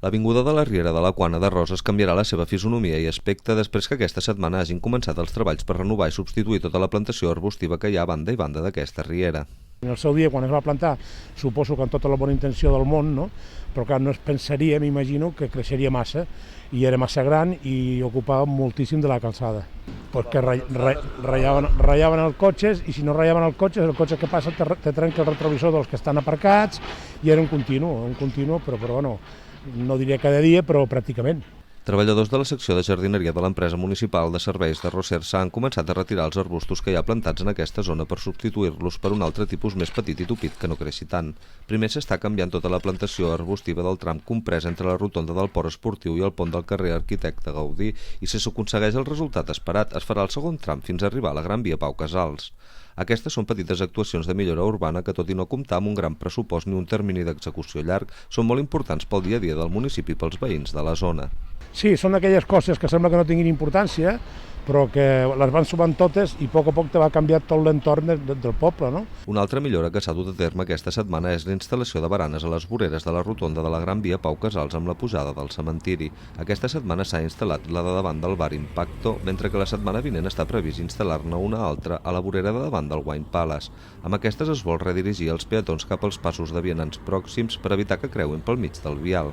L'avinguda de la Riera de la Quana de Roses canviarà la seva fisonomia i aspecte després que aquesta setmana hagin començat els treballs per renovar i substituir tota la plantació arbustiva que hi ha a banda i banda d'aquesta riera. En el seu dia, quan es va plantar, suposo que amb tota la bona intenció del món, no? Però clar, no es pensaria, m'imagino, que creixeria massa, i era massa gran i ocupava moltíssim de la calçada. Perquè rayaven els cotxes, i si no rayaven el cotxe que passa te trenca el retrovisor dels que estan aparcats, i era un continu, però bueno, no diria cada dia, però pràcticament. Treballadors de la secció de jardineria de l'empresa municipal de serveis de Rosersa han començat a retirar els arbustos que hi ha plantats en aquesta zona per substituir-los per un altre tipus més petit i tupit que no creixi tant. Primer s'està canviant tota la plantació arbustiva del tram comprès entre la rotonda del port esportiu i el pont del carrer Arquitecte Gaudí i si s'aconsegueix el resultat esperat es farà el segon tram fins a arribar a la Gran Via Pau Casals. Aquestes són petites actuacions de millora urbana que, tot i no comptar amb un gran pressupost ni un termini d'execució llarg, són molt importants pel dia a dia del municipi i pels veïns de la zona. Sí, són aquelles coses que sembla que no tinguin importància, però que les van sumant totes i a poc te va canviar tot l'entorn del poble, no? Una altra millora que s'ha dut a terme aquesta setmana és la instal·lació de baranes a les voreres de la rotonda de la Gran Via Pau Casals amb la pujada del cementiri. Aquesta setmana s'ha instal·lat la de davant del bar Impacto, mentre que la setmana vinent està previst instal·lar-ne una altra a la vorera de davant del Wine Palace. Amb aquestes es vol redirigir els peatons cap als passos de vianants pròxims per evitar que creuin pel mig del vial.